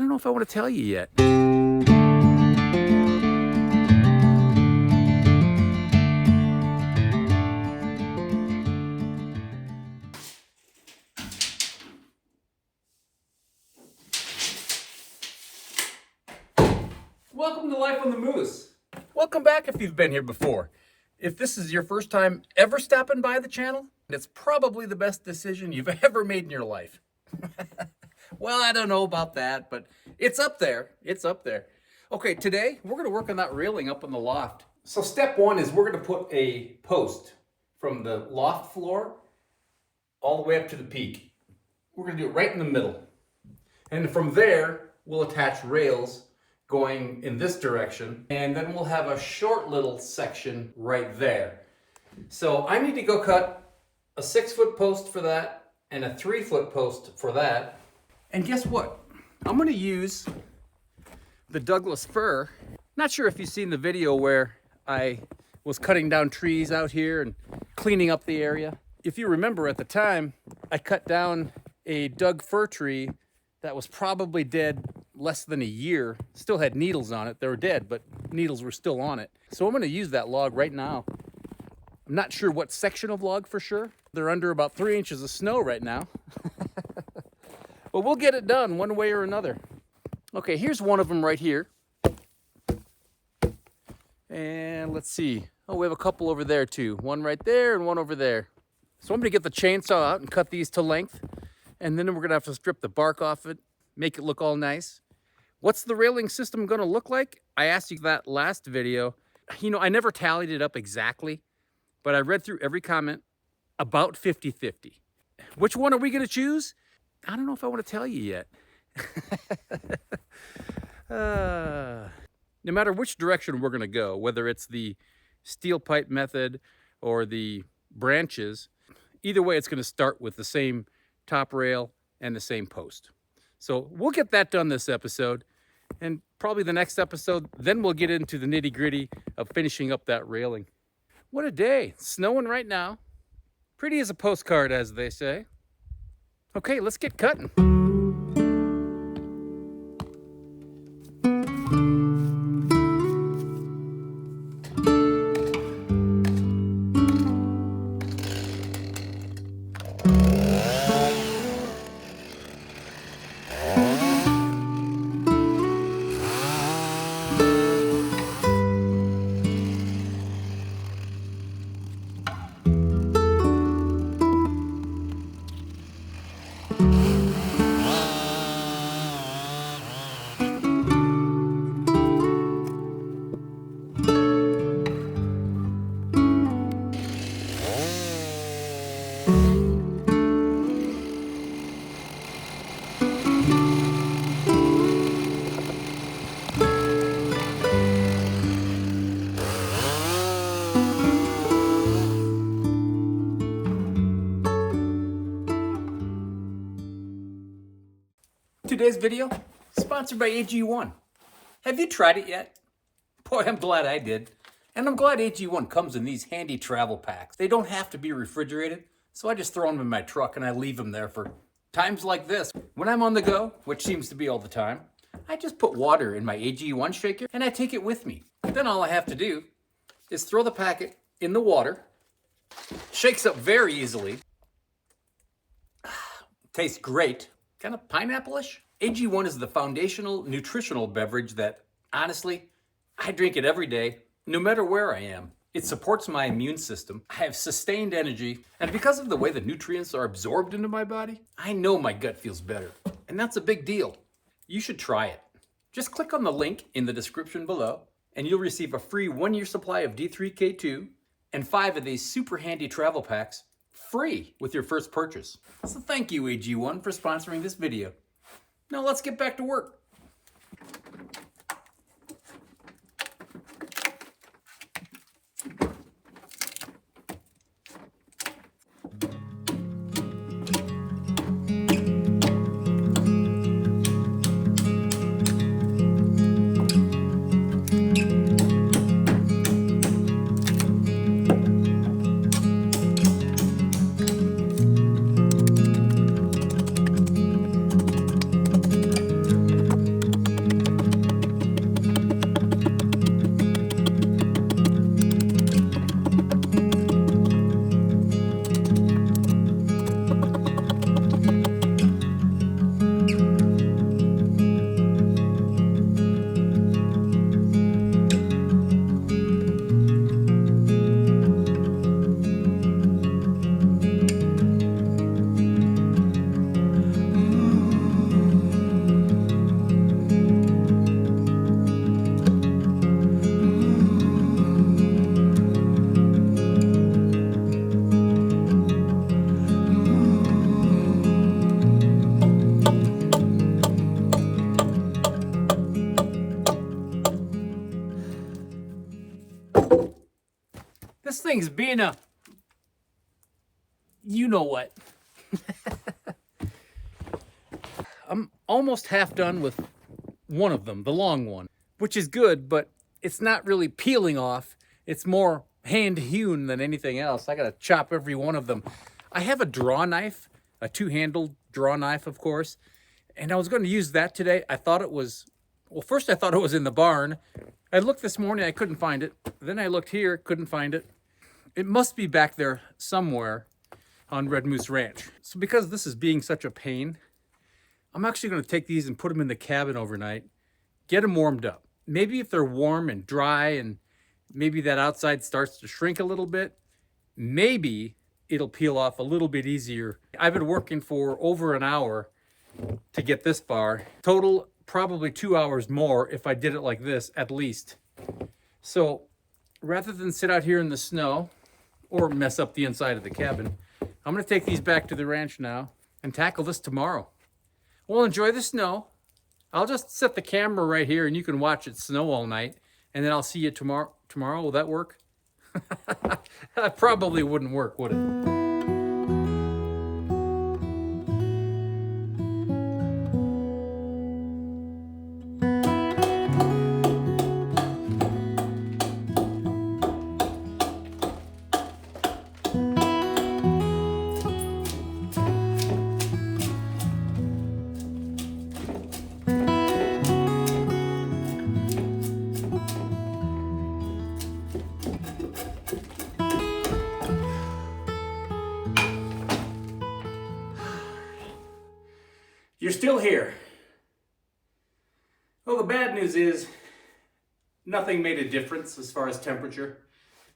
don't know if I want to tell you yet. Welcome to Life on the Moose. Welcome back if you've been here before. If this is your first time ever stopping by the channel, it's probably the best decision you've ever made in your life. Well, I don't know about that, but it's up there. It's up there. Okay, today we're going to work on that railing up on the loft. So step one is we're going to put a post from the loft floor all the way up to the peak. We're going to do it right in the middle. And from there, we'll attach rails going in this direction, and then we'll have a short little section right there. So I need to go cut a 6-foot post for that and a 3-foot post for that. And guess what? I'm going to use the Douglas fir. Not sure if you've seen the video where I was cutting down trees out here and cleaning up the area. If you remember at the time, I cut down a Doug fir tree that was probably dead less than a year. Still had needles on it. They were dead, but needles were still on it. So I'm going to use that log right now. I'm not sure what section of log for sure. They're under about 3 inches of snow right now. But we'll get it done one way or another. Okay, here's one of them right here. And let's see. Oh, we have a couple over there too. One right there and one over there. So I'm going to get the chainsaw out and cut these to length. And then we're going to have to strip the bark off it, make it look all nice. What's the railing system going to look like? I asked you that last video. You know, I never tallied it up exactly, but I read through every comment, about 50-50. Which one are we going to choose? I don't know if I want to tell you yet. No matter which direction we're going to go, whether it's the steel pipe method or the branches, either way it's going to start with the same top rail and the same post. So we'll get that done this episode, and probably the next episode, then we'll get into the nitty-gritty of finishing up that railing. What a day. It's snowing right now. Pretty as a postcard, as they say. Okay, let's get cutting. Today's video, sponsored by AG1. Have you tried it yet? Boy, I'm glad I did. And I'm glad AG1 comes in these handy travel packs. They don't have to be refrigerated, so I just throw them in my truck and I leave them there for times like this. When I'm on the go, which seems to be all the time, I just put water in my AG1 shaker and I take it with me. Then all I have to do is throw the packet in the water. Shakes up very easily. Tastes great. Kind of pineapple-ish. AG1 is the foundational nutritional beverage that, honestly, I drink it every day, no matter where I am. It supports my immune system. I have sustained energy, and because of the way the nutrients are absorbed into my body, I know my gut feels better. And that's a big deal. You should try it. Just click on the link in the description below, and you'll receive a free 1-year supply of D3K2 and 5 of these super handy travel packs free with your first purchase. So thank you, AG1, for sponsoring this video. Now let's get back to work. This thing's being a... you know what. I'm almost half done with one of them, the long one, which is good, but it's not really peeling off. It's more hand hewn than anything else. I gotta chop every one of them. I have a draw knife, a two-handled draw knife, of course, and I was going to use that today. I thought it was, well, first I thought it was in the barn. I looked this morning, I couldn't find it. Then I looked here, couldn't find it. It must be back there somewhere on Red Moose Ranch. So because this is being such a pain, I'm actually going to take these and put them in the cabin overnight, get them warmed up. Maybe if they're warm and dry and maybe that outside starts to shrink a little bit, maybe it'll peel off a little bit easier. I've been working for over an hour to get this far. Total, probably 2 hours more if I did it like this, at least. So rather than sit out here in the snow or mess up the inside of the cabin, I'm going to take these back to the ranch now and tackle this tomorrow. We'll enjoy the snow. I'll just set the camera right here and you can watch it snow all night. And then I'll see you tomorrow. Tomorrow, will that work? That probably wouldn't work, would it? You're still here. Well, the bad news is nothing made a difference as far as temperature.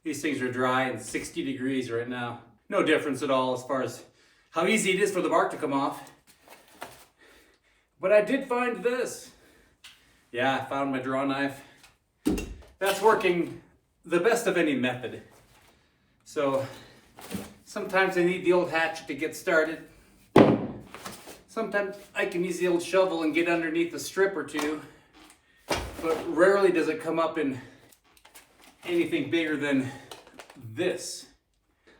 These things are dry and 60 degrees right now. No difference at all as far as how easy it is for the bark to come off. But I did find this. Yeah, I found my draw knife. That's working the best of any method. So sometimes I need the old hatchet to get started. Sometimes I can use the old shovel and get underneath a strip or two, but rarely does it come up in anything bigger than this.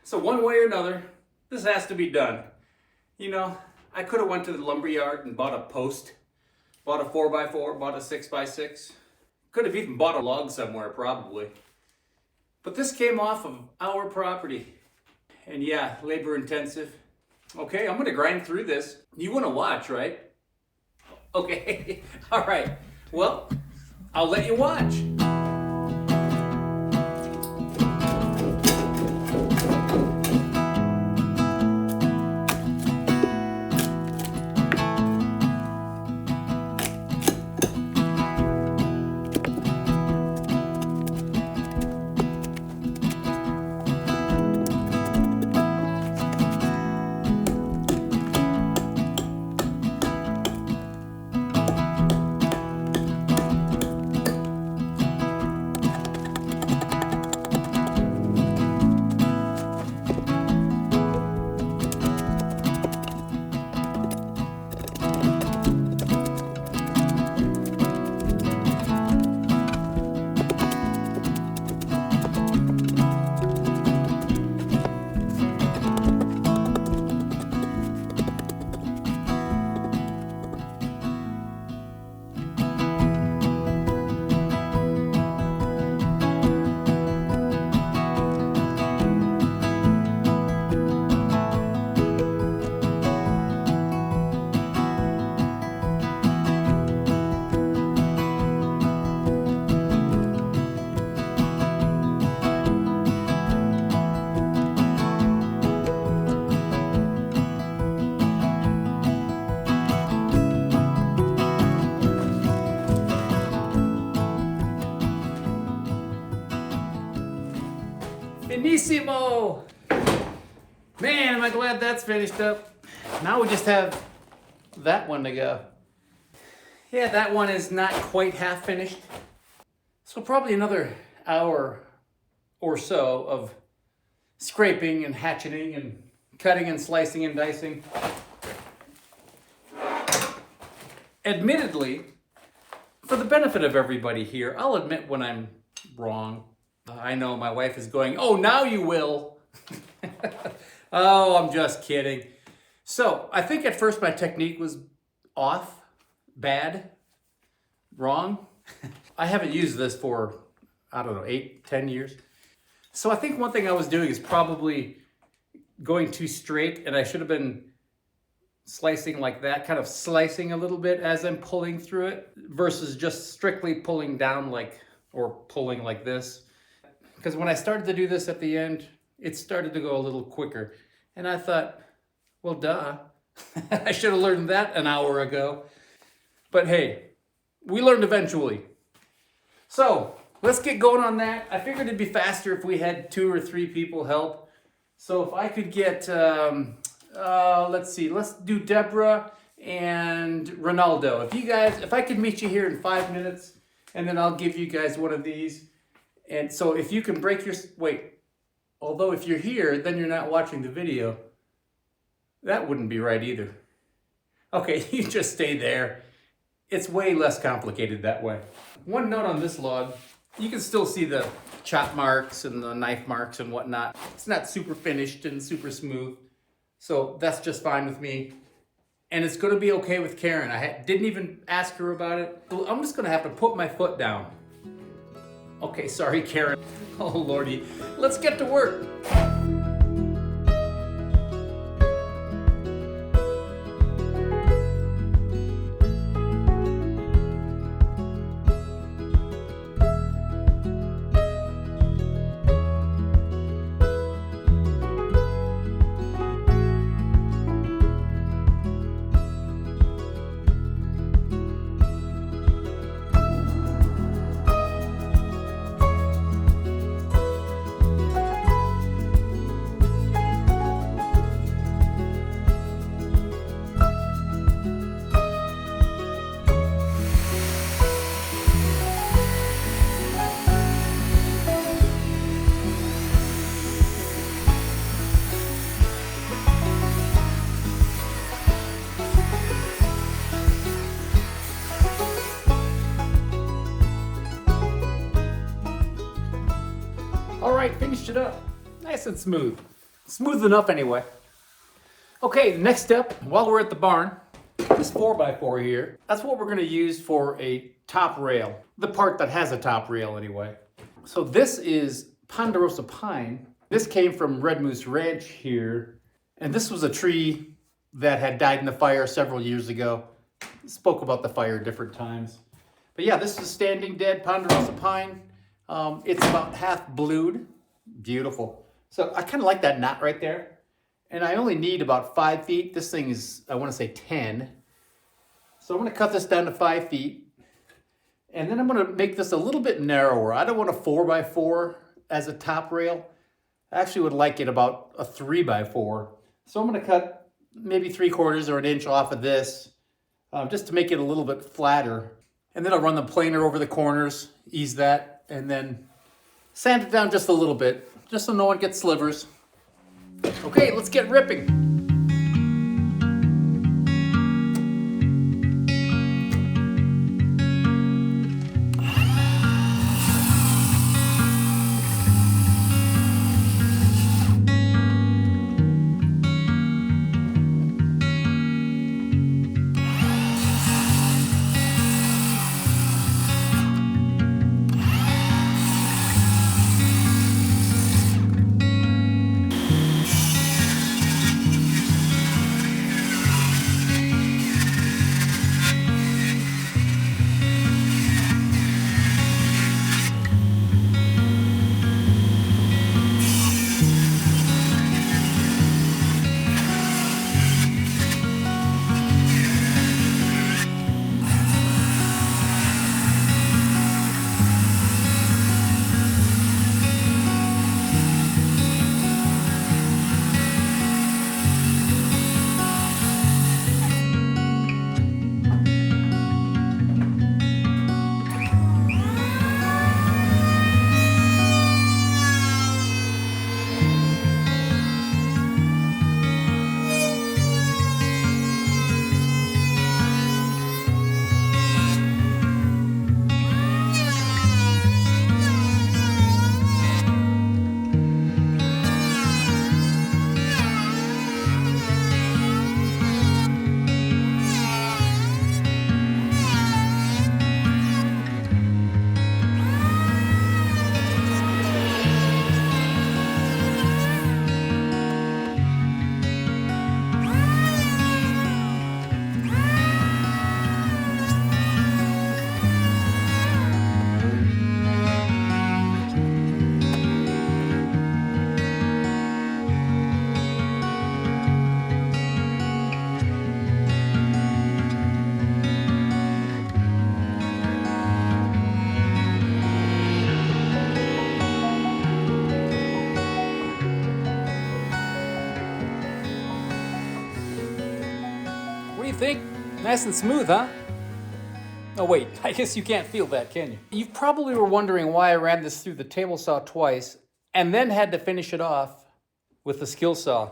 So one way or another, this has to be done. You know, I could have went to the lumber yard and bought a post, bought a 4x4, bought a 6x6. Could have even bought a log somewhere probably. But this came off of our property. And yeah, labor intensive. Okay, I'm gonna grind through this. You wanna watch, right? Okay, all right. Well, I'll let you watch. Finissimo! Man, am I glad that's finished up. Now we just have that one to go. Yeah, that one is not quite half finished. So probably another hour or so of scraping and hatcheting and cutting and slicing and dicing. Admittedly, for the benefit of everybody here, I'll admit when I'm wrong. I know my wife is going, oh, now you will. Oh, I'm just kidding. So I think at first my technique was off, bad, wrong. I haven't used this for, I don't know, 8, 10 years. So I think one thing I was doing is probably going too straight, and I should have been slicing like that, kind of slicing a little bit as I'm pulling through it versus just strictly pulling down like, or pulling like this. Because when I started to do this at the end, it started to go a little quicker. And I thought, well, duh. I should have learned that an hour ago. But hey, we learned eventually. So let's get going on that. I figured it'd be faster if we had 2 or 3 people help. So if I could get, let's see, let's do Deborah and Ronaldo. If I could meet you here in 5 minutes, and then I'll give you guys one of these. And so if you can break your, wait, although if you're here, then you're not watching the video. That wouldn't be right either. Okay, you just stay there. It's way less complicated that way. One note on this log, you can still see the chop marks and the knife marks and whatnot. It's not super finished and super smooth. So that's just fine with me. And it's gonna be okay with Karen. I didn't even ask her about it. So I'm just gonna have to put my foot down. Okay, sorry, Karen. Oh, Lordy. Let's get to work. All right, finished it up. Nice and smooth. Smooth enough anyway. Okay, the next step, while we're at the barn, this 4x4 here, that's what we're gonna use for a top rail. The part that has a top rail anyway. So this is ponderosa pine. This came from Red Moose Ranch here. And this was a tree that had died in the fire several years ago. Spoke about the fire different times. But yeah, this is standing dead ponderosa pine. It's about half blued. Beautiful. So I kind of like that knot right there. And I only need about 5 feet. This thing is, I want to say 10. So I'm going to cut this down to 5 feet. And then I'm going to make this a little bit narrower. I don't want a 4x4 as a top rail. I actually would like it about a 3x4. So I'm going to cut maybe 3/4 or an inch off of this just to make it a little bit flatter. And then I'll run the planer over the corners, ease that, and then sand it down just a little bit, just so no one gets slivers. Okay, let's get ripping. you think? Nice and smooth, huh? Oh wait, I guess you can't feel that, can you? You probably were wondering why I ran this through the table saw twice and then had to finish it off with the skill saw.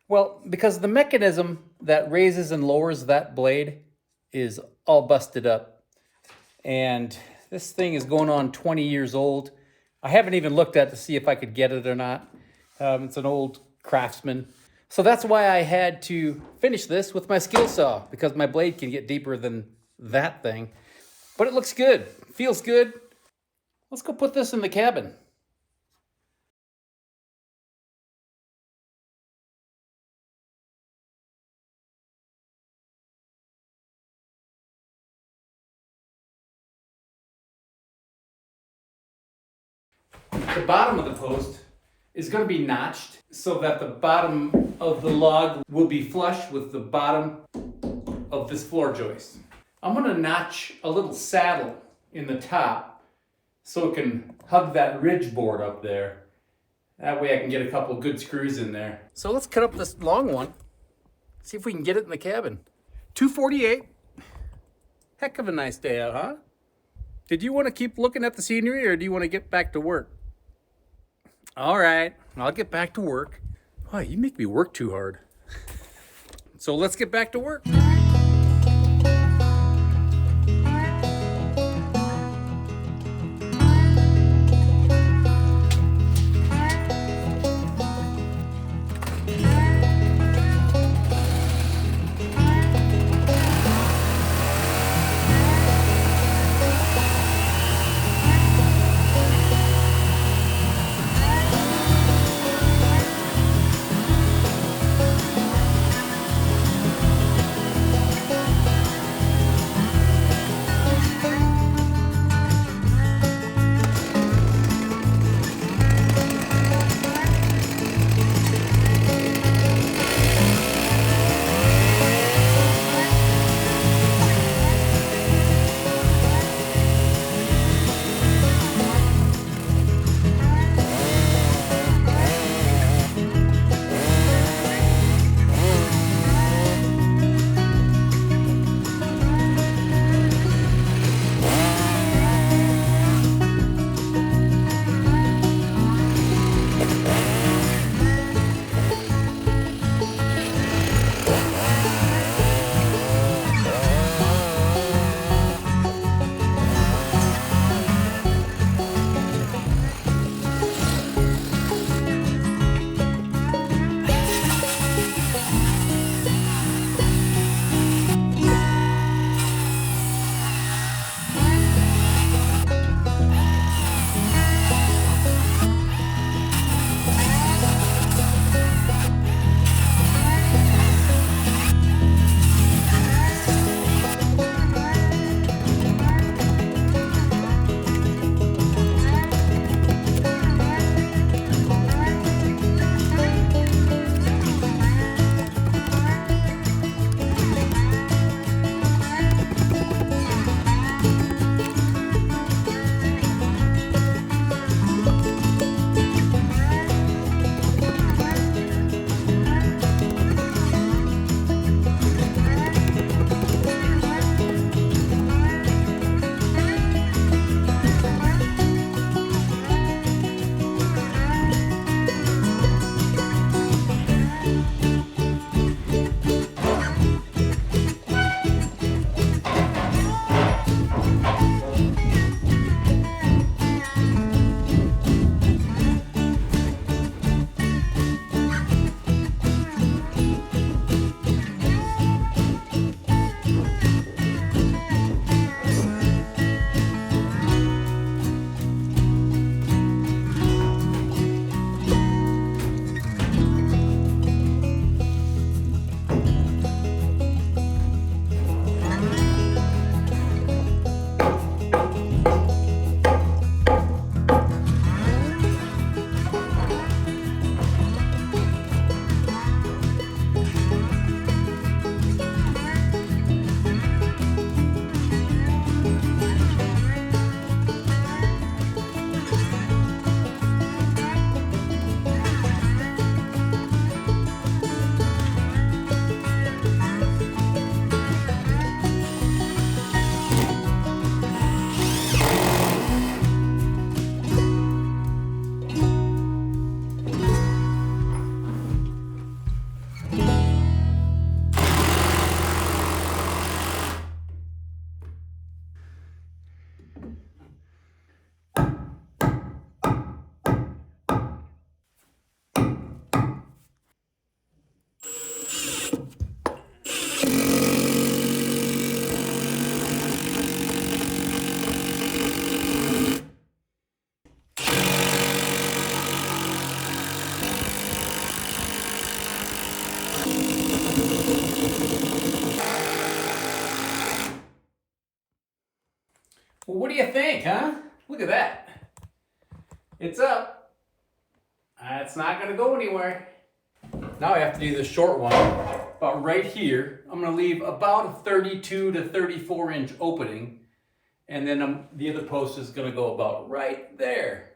Well, because the mechanism that raises and lowers that blade is all busted up. And this thing is going on 20 years old. I haven't even looked at to see if I could get it or not. It's an old Craftsman. So that's why I had to finish this with my skill saw, because my blade can get deeper than that thing. But it looks good, feels good. Let's go put this in the cabin. The bottom of the post is going to be notched so that the bottom of the log will be flush with the bottom of this floor joist. I'm going to notch a little saddle in the top so it can hug that ridge board up there. That way I can get a couple good screws in there. So let's cut up this long one, see if we can get it in the cabin. 248. Heck of a nice day out, huh? Did you want to keep looking at the scenery, or do you want to get back to work? All right, I'll get back to work. Wow, you make me work too hard. So let's get back to work. you think, huh? Look at that. It's up. It's not gonna go anywhere. Now I have to do the short one. About right here, I'm gonna leave about a 32 to 34 inch opening. And then the other post is gonna go about right there.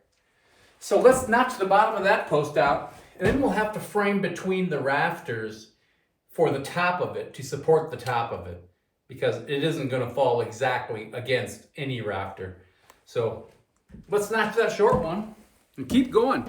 So let's notch the bottom of that post out, and then we'll have to frame between the rafters for the top of it to support the top of it, because it isn't gonna fall exactly against any rafter. So let's notch that short one and keep going.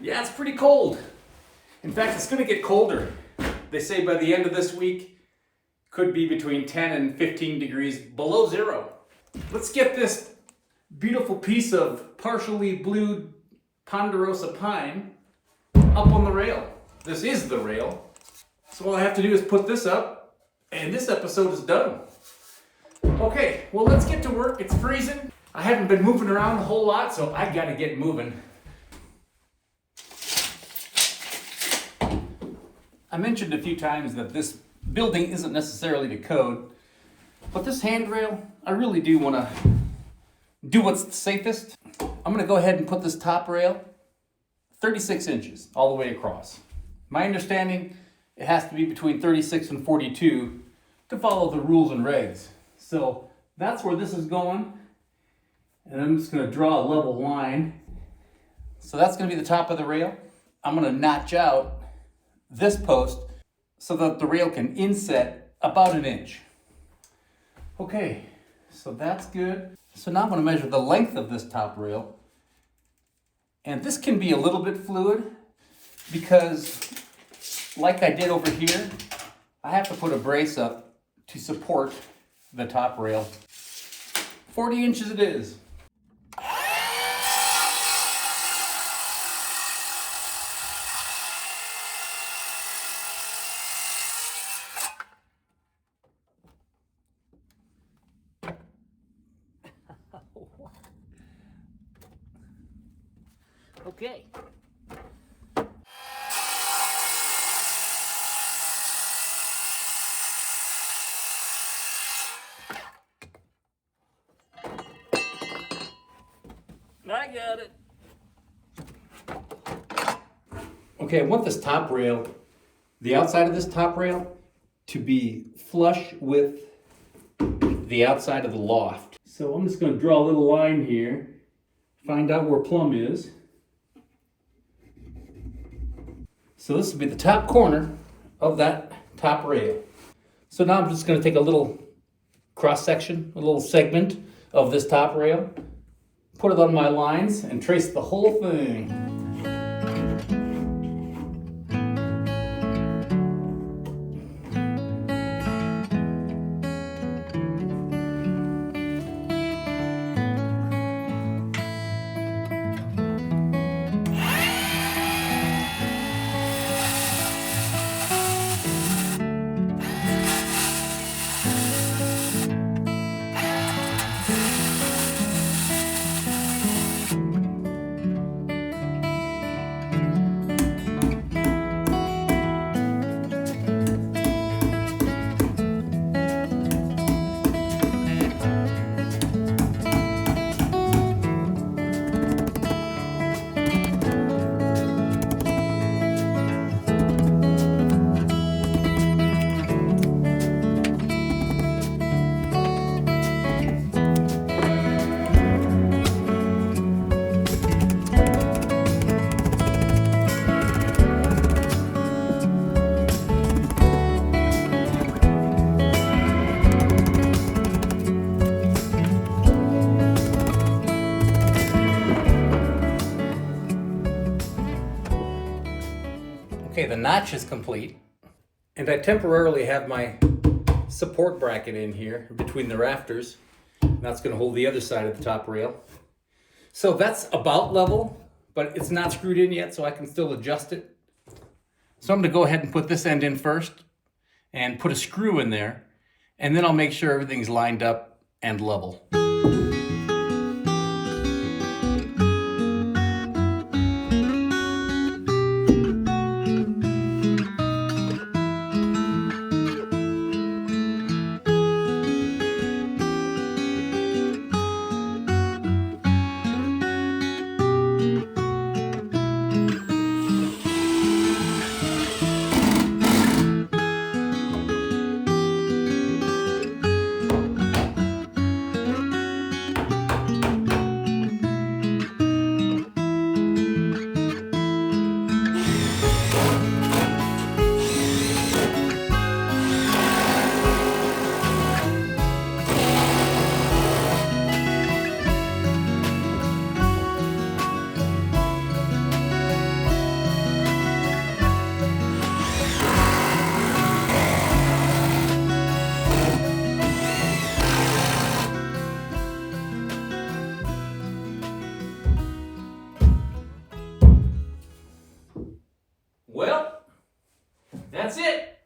Yeah, it's pretty cold. In fact, it's gonna get colder. They say by the end of this week, could be between 10 and 15 degrees below zero. Let's get this beautiful piece of partially blued ponderosa pine up on the rail. This is the rail. So all I have to do is put this up, and this episode is done. Okay, well, let's get to work. It's freezing. I haven't been moving around a whole lot, so I gotta get moving. I mentioned a few times that this building isn't necessarily to code, but this handrail, I really do want to do what's the safest. I'm going to go ahead and put this top rail 36 inches all the way across. My understanding, it has to be between 36 and 42 to follow the rules and regs. So that's where this is going, and I'm just going to draw a level line. So that's going to be the top of the rail. I'm going to notch out this post so that the rail can inset about an inch. Okay, so that's good. So now I'm going to measure the length of this top rail. And this can be a little bit fluid because, like I did over here, I have to put a brace up to support the top rail. 40 inches it is. Okay. I got it. Okay, I want this top rail, the outside of this top rail, to be flush with the outside of the loft. So I'm just going to draw a little line here, find out where plumb is. So this will be the top corner of that top rail. So now I'm just going to take a little cross section, a little segment of this top rail, put it on my lines, and trace the whole thing. Okay, the notch is complete. And I temporarily have my support bracket in here between the rafters. That's going to hold the other side of the top rail. So that's about level, but it's not screwed in yet, so I can still adjust it. So I'm going to go ahead and put this end in first and put a screw in there, and then I'll make sure everything's lined up and level. Well, that's it.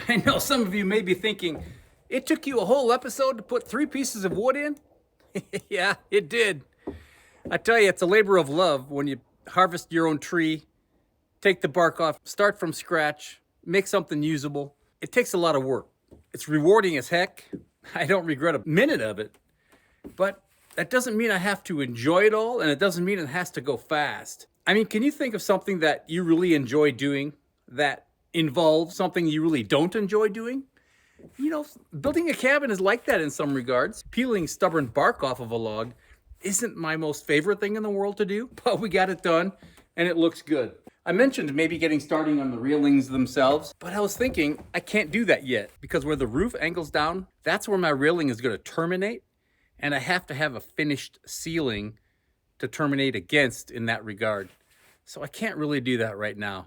I know some of you may be thinking, it took you a whole episode to put 3 pieces of wood in? Yeah, it did. I tell you, it's a labor of love when you harvest your own tree, take the bark off, start from scratch, make something usable. It takes a lot of work. It's rewarding as heck. I don't regret a minute of it, but that doesn't mean I have to enjoy it all, and it doesn't mean it has to go fast. I mean, can you think of something that you really enjoy doing that involves something you really don't enjoy doing? You know, building a cabin is like that in some regards. Peeling stubborn bark off of a log isn't my most favorite thing in the world to do, but we got it done and it looks good. I mentioned maybe getting starting on the railings themselves, but I was thinking I can't do that yet because where the roof angles down, that's where my railing is going to terminate, and I have to have a finished ceiling to terminate against in that regard. So I can't really do that right now.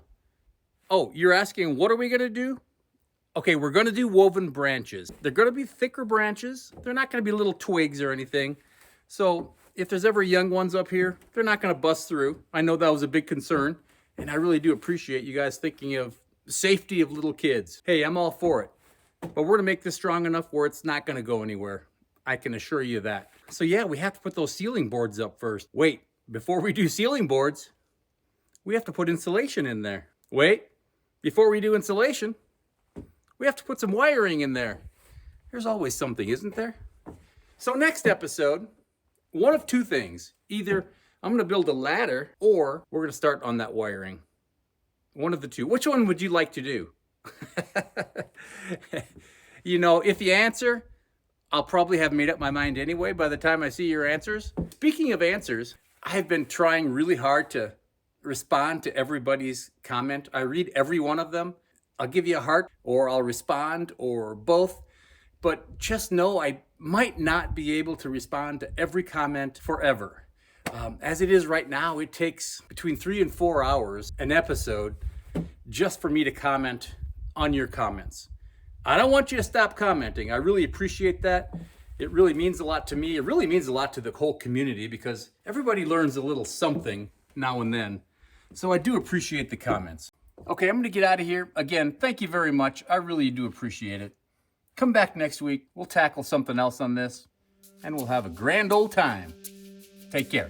Oh, you're asking, what are we going to do? Okay, we're going to do woven branches. They're going to be thicker branches. They're not going to be little twigs or anything. So if there's ever young ones up here, they're not going to bust through. I know that was a big concern, and I really do appreciate you guys thinking of the safety of little kids. Hey, I'm all for it. But we're going to make this strong enough where it's not going to go anywhere. I can assure you that. So yeah, we have to put those ceiling boards up first. Wait, before we do ceiling boards, we have to put insulation in there. Wait, before we do insulation, we have to put some wiring in there. There's always something, isn't there? So next episode, one of 2 things. Either I'm going to build a ladder or we're going to start on that wiring. One of the 2. Which one would you like to do? You know, if you answer, I'll probably have made up my mind anyway by the time I see your answers. Speaking of answers, I've been trying really hard to respond to everybody's comment. I read every one of them. I'll give you a heart, or I'll respond, or both. But just know I might not be able to respond to every comment forever. As it is right now, it takes between 3 and 4 hours an episode just for me to comment on your comments. I don't want you to stop commenting. I really appreciate that. It really means a lot to me. It really means a lot to the whole community because everybody learns a little something now and then. So I do appreciate the comments. Okay, I'm going to get out of here. Again, thank you very much. I really do appreciate it. Come back next week. We'll tackle something else on this, and we'll have a grand old time. Take care.